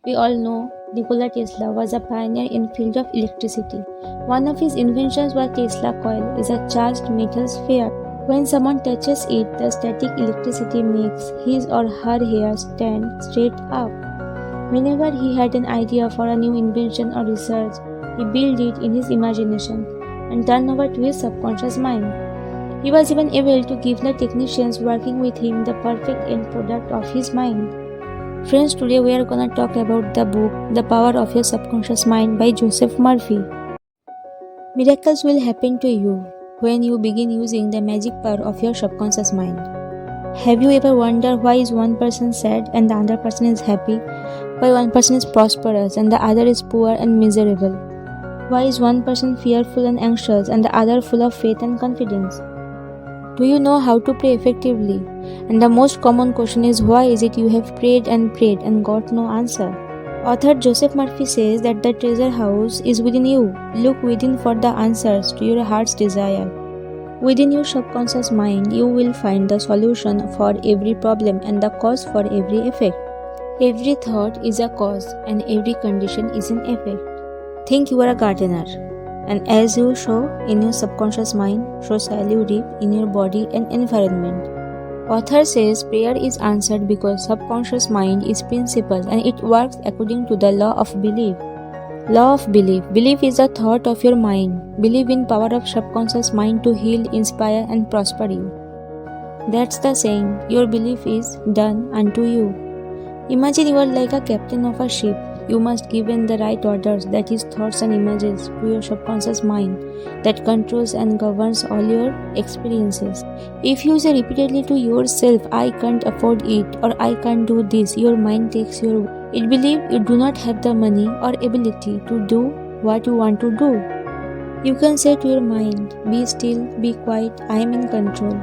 We all know Nikola Tesla was a pioneer in field of electricity. One of his inventions was Tesla coil, is a charged metal sphere. When someone touches it, the static electricity makes his or her hair stand straight up. Whenever he had an idea for a new invention or research, he built it in his imagination and turned over to his subconscious mind. He was even able to give the technicians working with him the perfect end product of his mind. Friends, today we are gonna talk about the book The Power of Your Subconscious Mind by Joseph Murphy. Miracles will happen to you when you begin using the magic power of your subconscious mind. Have you ever wondered why is one person sad and the other person is happy? Why one person is prosperous and the other is poor and miserable? Why is one person fearful and anxious and the other full of faith and confidence? Do you know how to pray effectively? And the most common question is, why is it you have prayed and got no answer? Author Joseph Murphy says that the treasure house is within you. Look within for the answers to your heart's desire. Within your subconscious mind, you will find the solution for every problem and the cause for every effect. Every thought is a cause and every condition is an effect. Think you are a gardener, and as you sow in your subconscious mind, so shall you reap in your body and environment. Author says prayer is answered because subconscious mind is principle and it works according to the law of belief. Law of belief. Belief is a thought of your mind. Believe in power of subconscious mind to heal, inspire and prosper you. That's the saying, your belief is done unto you. Imagine you are like a captain of a ship. You must give in the right orders, that is thoughts and images, to your subconscious mind that controls and governs all your experiences. If you say repeatedly to yourself, I can't afford it or I can't do this, your mind takes your word. It believes you do not have the money or ability to do what you want to do. You can say to your mind, be still, be quiet, I am in control.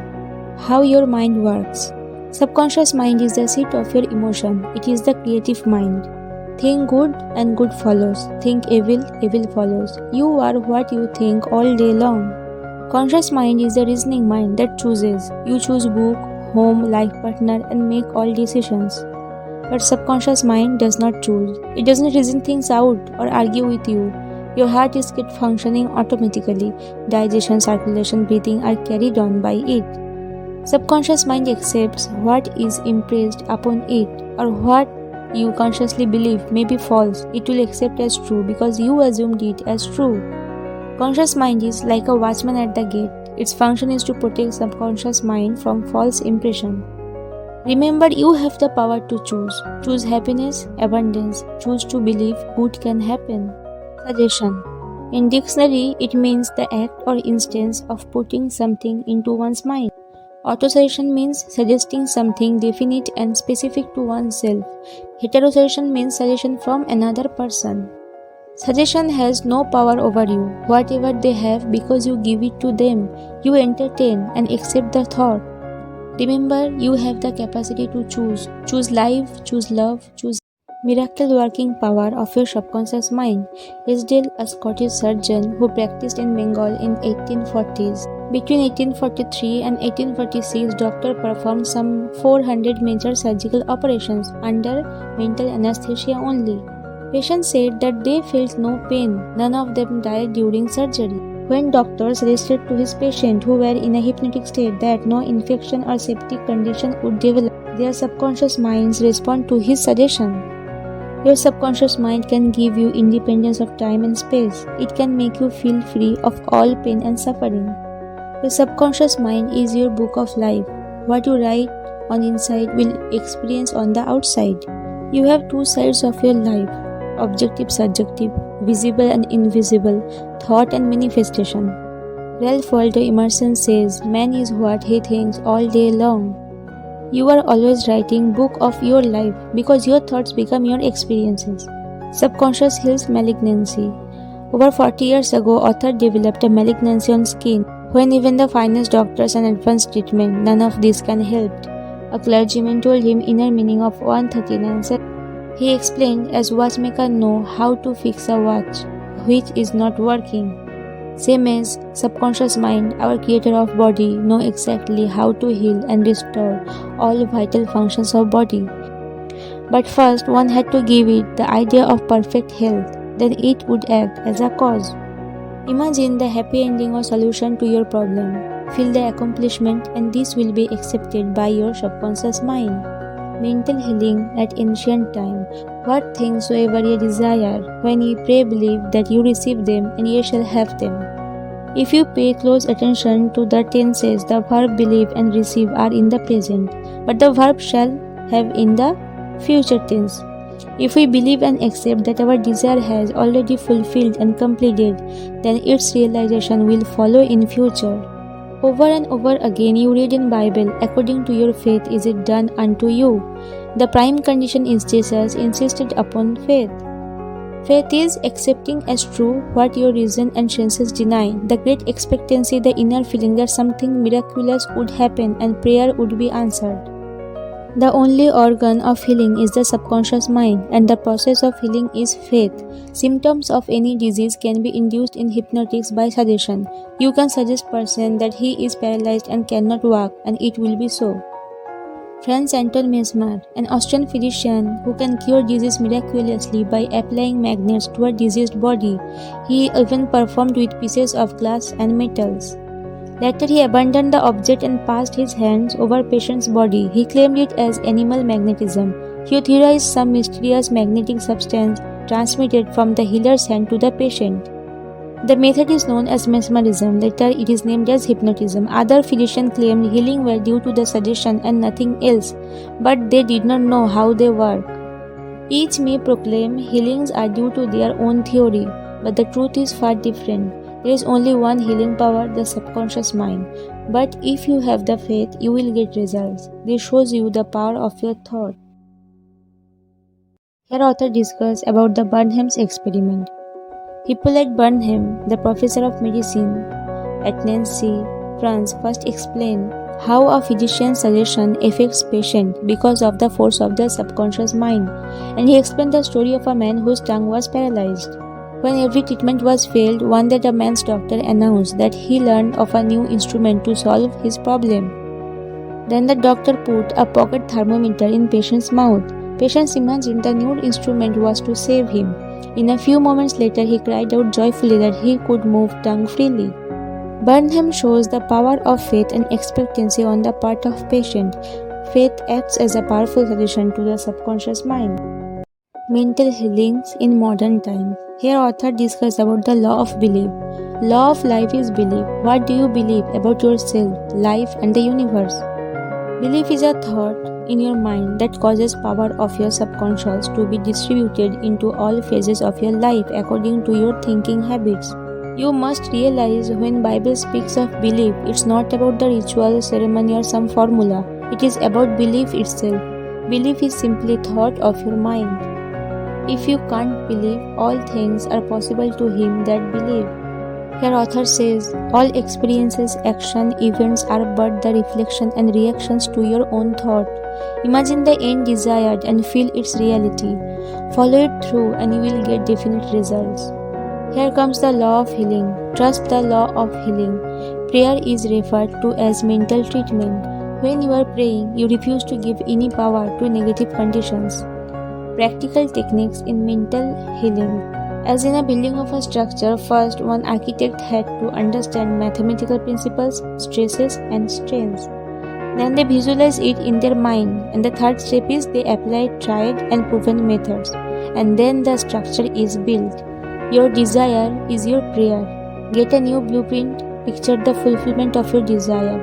How your mind works. Subconscious mind is the seat of your emotion. It is the creative mind. Think good and good follows. Think evil, evil follows. You are what you think all day long. Conscious mind is the reasoning mind that chooses. You choose book, home, life partner and make all decisions. But subconscious mind does not choose. It doesn't reason things out or argue with you. Your heart is kept functioning automatically. Digestion, circulation, breathing are carried on by it. Subconscious mind accepts what is impressed upon it or what you consciously believe may be false. It will accept as true because you assumed it as true. Conscious mind is like a watchman at the gate. Its function is to protect subconscious mind from false impression. Remember, you have the power to choose. Choose happiness, abundance. Choose to believe good can happen. Suggestion. In dictionary, it means the act or instance of putting something into one's mind. Autosuggestion means suggesting something definite and specific to oneself. Heterosuggestion means suggestion from another person. Suggestion has no power over you, whatever they have, because you give it to them. You entertain and accept the thought. Remember, you have the capacity to choose. Choose life, choose love, choose miracle working power of your subconscious mind. Esdale, a Scottish surgeon who practiced in Bengal in 1840s. Between 1843 and 1846, doctor performed some 400 major surgical operations under mental anesthesia only. Patients said that they felt no pain. None of them died during surgery. When doctors suggested to his patient who were in a hypnotic state that no infection or septic condition would develop, their subconscious minds respond to his suggestion. Your subconscious mind can give you independence of time and space. It can make you feel free of all pain and suffering. Your subconscious mind is your book of life. What you write on inside will experience on the outside. You have two sides of your life, objective, subjective, visible and invisible, thought and manifestation. Ralph Waldo Emerson says, man is what he thinks all day long. You are always writing book of your life because your thoughts become your experiences. Subconscious heals malignancy. Over 40 years ago, author developed a malignancy on skin. When even the finest doctors and advanced treatment, none of this can help. A clergyman told him inner meaning of 139. He explained, as watchmaker know how to fix a watch which is not working. Same as subconscious mind, our creator of body know exactly how to heal and restore all vital functions of body. But first, one had to give it the idea of perfect health, then it would act as a cause. Imagine the happy ending or solution to your problem. Feel the accomplishment, and this will be accepted by your subconscious mind. Mental healing at ancient time. What things soever ye desire, when ye pray, believe that you receive them, and ye shall have them. If you pay close attention to the tenses, the verb believe and receive are in the present, but the verb shall have in the future tense. If we believe and accept that our desire has already fulfilled and completed, then its realization will follow in future. Over and over again you read in Bible, according to your faith is it done unto you. The prime condition is Jesus insisted upon faith. Faith is accepting as true what your reason and senses deny, the great expectancy, the inner feeling that something miraculous would happen and prayer would be answered. The only organ of healing is the subconscious mind, and the process of healing is faith. Symptoms of any disease can be induced in hypnotics by suggestion. You can suggest person that he is paralyzed and cannot walk, and it will be so. Franz Anton Mesmer, an Austrian physician who can cure disease miraculously by applying magnets to a diseased body. He even performed with pieces of glass and metals. Later he abandoned the object and passed his hands over patient's body. He claimed it as animal magnetism. He theorized some mysterious magnetic substance transmitted from the healer's hand to the patient. The method is known as mesmerism. Later it is named as hypnotism. Other physicians claimed healing were due to the suggestion and nothing else, but they did not know how they work. Each may proclaim healings are due to their own theory, but the truth is far different. There is only one healing power, the subconscious mind. But if you have the faith, you will get results. This shows you the power of your thought. Here author discusses about the Burnham's experiment. Hippolyte Burnham, the professor of medicine at Nancy, France, first explained how a physician's suggestion affects patient because of the force of the subconscious mind, and he explained the story of a man whose tongue was paralyzed. When every treatment was failed, one day the man's doctor announced that he learned of a new instrument to solve his problem. Then the doctor put a pocket thermometer in patient's mouth. Patients imagined the new instrument was to save him. In a few moments later, he cried out joyfully that he could move tongue freely. Burnham shows the power of faith and expectancy on the part of patient. Faith acts as a powerful suggestion to the subconscious mind. Mental healings in modern times. Here author discusses about the law of belief. Law of life is belief. What do you believe about yourself, life, and the universe? Belief is a thought in your mind that causes power of your subconscious to be distributed into all phases of your life according to your thinking habits. You must realize when Bible speaks of belief, it's not about the ritual, ceremony or some formula. It is about belief itself. Belief is simply thought of your mind. If you can't believe, all things are possible to him that believe. Here author says, all experiences, action, events are but the reflection and reactions to your own thought. Imagine the end desired and feel its reality. Follow it through and you will get definite results. Here comes the law of healing. Trust the law of healing. Prayer is referred to as mental treatment. When you are praying, you refuse to give any power to negative conditions. Practical techniques in mental healing. As in a building of a structure, first one architect had to understand mathematical principles, stresses and strains. Then they visualize it in their mind, and the third step is they apply tried and proven methods, and then the structure is built. Your desire is your prayer. Get a new blueprint, picture the fulfillment of your desire.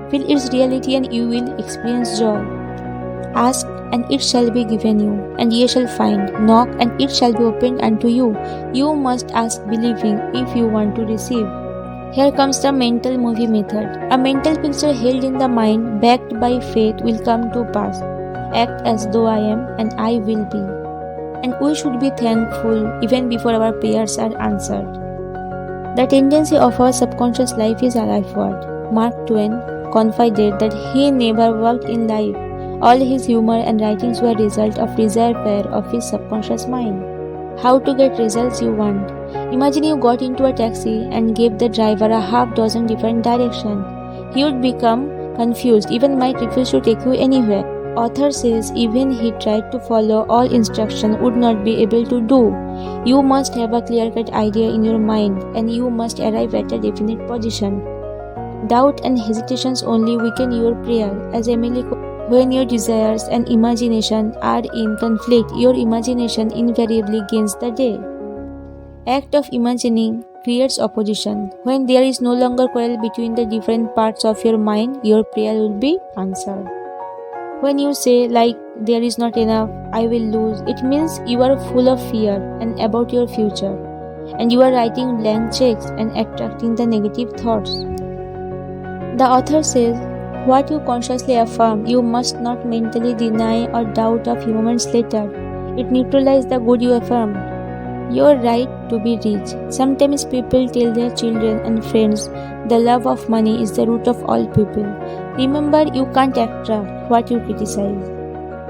Feel its reality and you will experience joy. Ask and it shall be given you, and ye shall find. Knock and it shall be opened unto you. You must ask believing if you want to receive. Here comes the mental movie method. A mental picture held in the mind, backed by faith, will come to pass. Act as though I am and I will be. And we should be thankful even before our prayers are answered. The tendency of our subconscious life is a lifeword. Mark Twain confided that he never worked in life. All his humor and writings were a result of desire of his subconscious mind. How to get results you want. Imagine you got into a taxi and gave the driver a half dozen different directions. He would become confused, even might refuse to take you anywhere. Author says even he tried to follow all instruction would not be able to do. You must have a clear-cut idea in your mind and you must arrive at a definite position. Doubt and hesitations only weaken your prayer. As Emily quotes, when your desires and imagination are in conflict, your imagination invariably gains the day. Act of imagining creates opposition. When there is no longer quarrel between the different parts of your mind, your prayer will be answered. When you say, like, there is not enough, I will lose, it means you are full of fear and about your future, and you are writing blank checks and attracting the negative thoughts. The author says, what you consciously affirm, you must not mentally deny or doubt a few moments later. It neutralizes the good you affirmed. Your right to be rich. Sometimes people tell their children and friends the love of money is the root of all people. Remember, you can't attract what you criticize.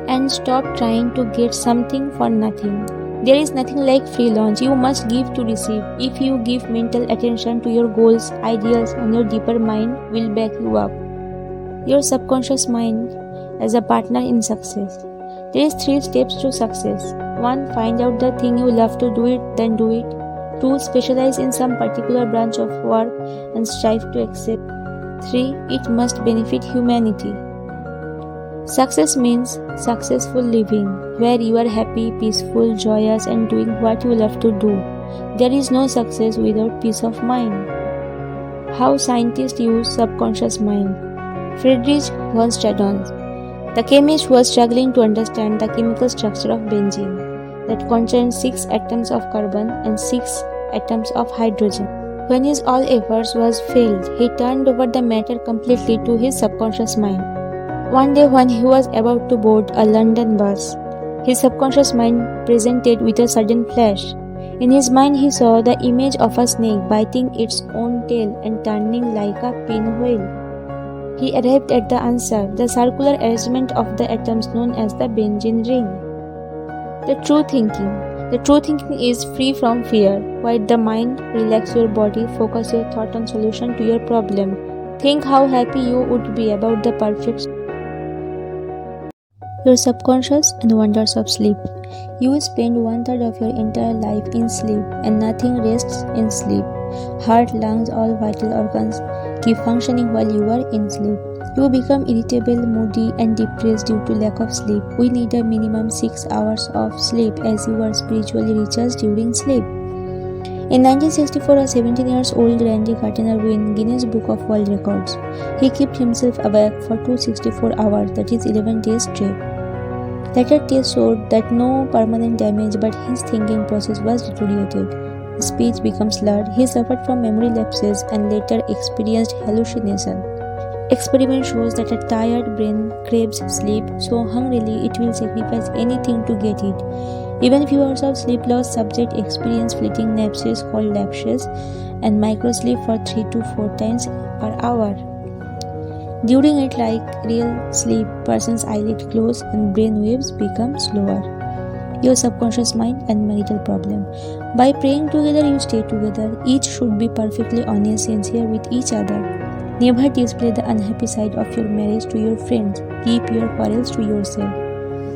And stop trying to get something for nothing. There is nothing like free lunch. You must give to receive. If you give mental attention to your goals, ideals, and your deeper mind will back you up. Your subconscious mind as a partner in success. There is 3 steps to success. 1. Find out the thing you love to do it, then do it. 2. Specialize in some particular branch of work and strive to excel. 3. It must benefit humanity. Success means successful living, where you are happy, peaceful, joyous, and doing what you love to do. There is no success without peace of mind. How scientists use subconscious mind. Friedrich von Staudinger, the chemist, was struggling to understand the chemical structure of benzene, that contains 6 atoms of carbon and 6 atoms of hydrogen. When his all efforts was failed, he turned over the matter completely to his subconscious mind. One day when he was about to board a London bus, his subconscious mind presented with a sudden flash. In his mind he saw the image of a snake biting its own tail and turning like a pinwheel. He arrived at the answer, the circular arrangement of the atoms known as the benzene ring. The true thinking is free from fear. Quiet the mind, relax your body, focus your thought on solution to your problem. Think how happy you would be about the perfect. Your subconscious and wonders of sleep. You spend 1/3 of your entire life in sleep, and nothing rests in sleep. Heart, lungs, all vital organs keep functioning while you are in sleep. You become irritable, moody, and depressed due to lack of sleep. We need a minimum 6 hours of sleep as you are spiritually recharged during sleep. In 1964, a 17-year-old Randy Gardner won Guinness Book of World Records. He kept himself awake for 264 hours, that is 11 days straight. Later tests showed that no permanent damage, but his thinking process was deteriorated. His speech became slurred, he suffered from memory lapses and later experienced hallucination. Experiment shows that a tired brain craves sleep so hungrily it will sacrifice anything to get it. Even few hours of sleep loss subject experience fleeting lapses called lapses and microsleep for 3 to 4 times per hour. During it, like real sleep, person's eyelids close and brain waves become slower. Your subconscious mind and marital problem. By praying together, you stay together. Each should be perfectly honest, sincere with each other. Never display the unhappy side of your marriage to your friends. Keep your quarrels to yourself.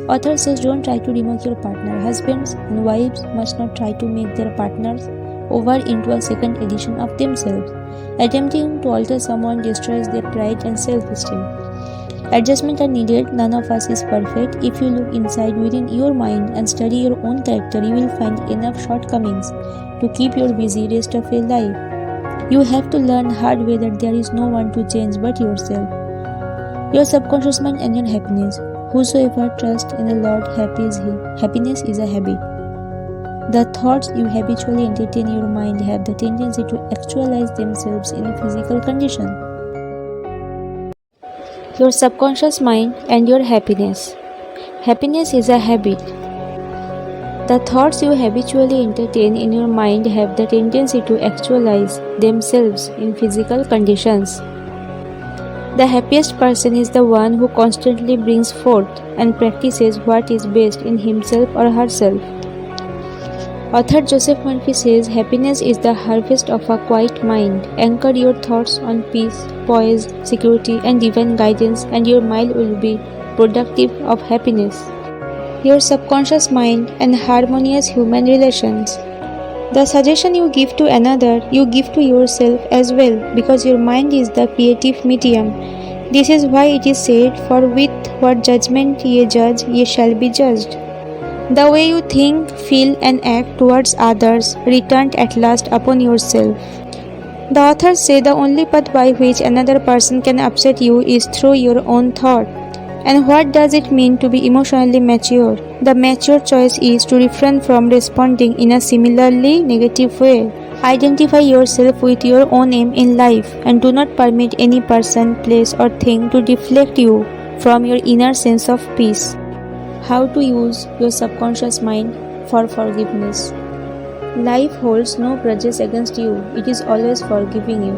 Author says don't try to remoke your partner. Husbands and wives must not try to make their partners over into a second edition of themselves. Attempting to alter someone destroys their pride and self-esteem. Adjustments are needed. None of us is perfect. If you look inside within your mind and study your own character, you will find enough shortcomings to keep you busy rest of your life. You have to learn hard way that there is no one to change but yourself. Your subconscious mind and your happiness. Whosoever trusts in the Lord, happy is he. Happiness is a habit. The thoughts you habitually entertain in your mind have the tendency to actualize themselves in a physical condition. Your subconscious mind and your happiness. Happiness is a habit. The thoughts you habitually entertain in your mind have the tendency to actualize themselves in physical conditions. The happiest person is the one who constantly brings forth and practices what is best in himself or herself. Author Joseph Murphy says happiness is the harvest of a quiet mind. Anchor your thoughts on peace, poise, security, and divine guidance, and your mind will be productive of happiness, your subconscious mind, and harmonious human relations. The suggestion you give to another, you give to yourself as well, because your mind is the creative medium. This is why it is said, "For with what judgment ye judge, ye shall be judged." The way you think, feel, and act towards others return at last upon yourself. The authors say the only path by which another person can upset you is through your own thought. And what does it mean to be emotionally mature? The mature choice is to refrain from responding in a similarly negative way. Identify yourself with your own aim in life and do not permit any person, place, or thing to deflect you from your inner sense of peace. How to use your subconscious mind for forgiveness. Life holds no grudges against you, it is always forgiving you.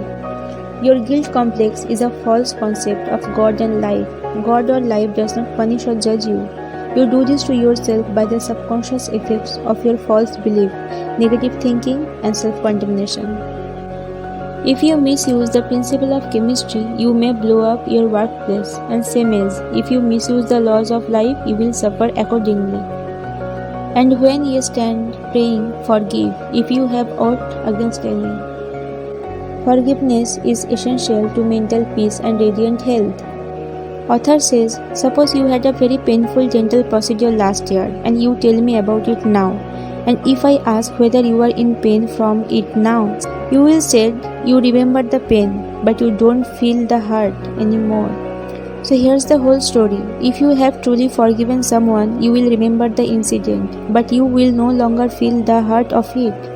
Your guilt complex is a false concept of God and life. God or life does not punish or judge you. You do this to yourself by the subconscious effects of your false belief, negative thinking, and self-condemnation. If you misuse the principle of chemistry, you may blow up your workplace, and same as if you misuse the laws of life, you will suffer accordingly. And when ye stand praying, forgive if you have aught against any. Forgiveness is essential to mental peace and radiant health. Author says, suppose you had a very painful dental procedure last year and you tell me about it now. And if I ask whether you are in pain from it now, you will say you remember the pain, but you don't feel the hurt anymore. So here's the whole story. If you have truly forgiven someone, you will remember the incident, but you will no longer feel the hurt of it.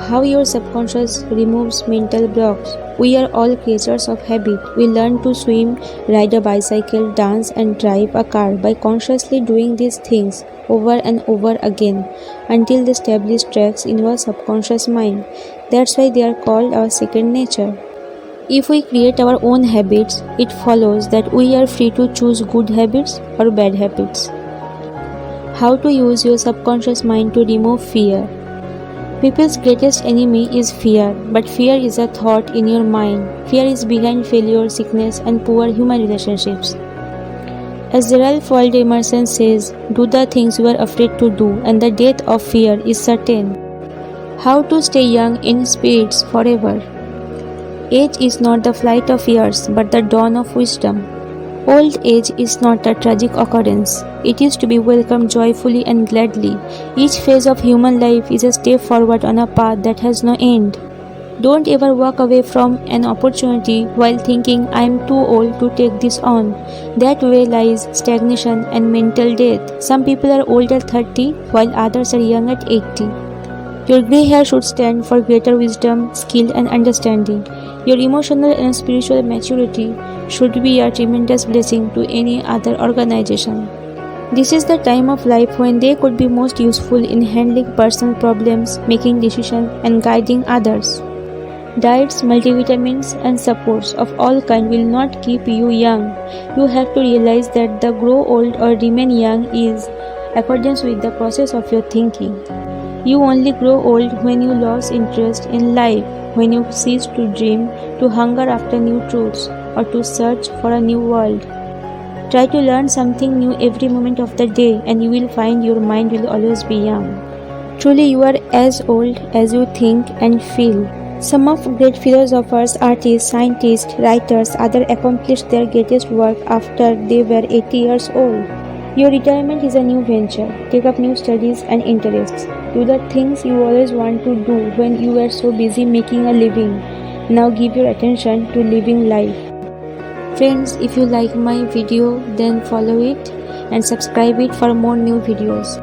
How your subconscious removes mental blocks. We are all creatures of habit. We learn to swim, ride a bicycle, dance, and drive a car by consciously doing these things over and over again until they establish tracks in our subconscious mind. That's why they are called our second nature. If we create our own habits, it follows that we are free to choose good habits or bad habits. How to use your subconscious mind to remove fear. People's greatest enemy is fear, but fear is a thought in your mind. Fear is behind failure, sickness, and poor human relationships. As Ralph Waldo Emerson says, do the things you are afraid to do, and the death of fear is certain. How to stay young in spirits forever. Age is not the flight of years, but the dawn of wisdom. Old age is not a tragic occurrence. It is to be welcomed joyfully and gladly. Each phase of human life is a step forward on a path that has no end. Don't ever walk away from an opportunity while thinking, I am too old to take this on. That way lies stagnation and mental death. Some people are old at 30 while others are young at 80. Your grey hair should stand for greater wisdom, skill, and understanding. Your emotional and spiritual maturity should be a tremendous blessing to any other organization. This is the time of life when they could be most useful in handling personal problems, making decisions, and guiding others. Diets, multivitamins, and supports of all kind will not keep you young. You have to realize that the grow old or remain young is accordance with the process of your thinking. You only grow old when you lose interest in life, when you cease to dream, to hunger after new truths, or to search for a new world. Try to learn something new every moment of the day, and you will find your mind will always be young. Truly, you are as old as you think and feel. Some of great philosophers, artists, scientists, writers, others accomplished their greatest work after they were 80 years old. Your retirement is a new venture. Take up new studies and interests. Do the things you always want to do when you were so busy making a living. Now give your attention to living life. Friends, if you like my video, then follow it and subscribe it for more new videos.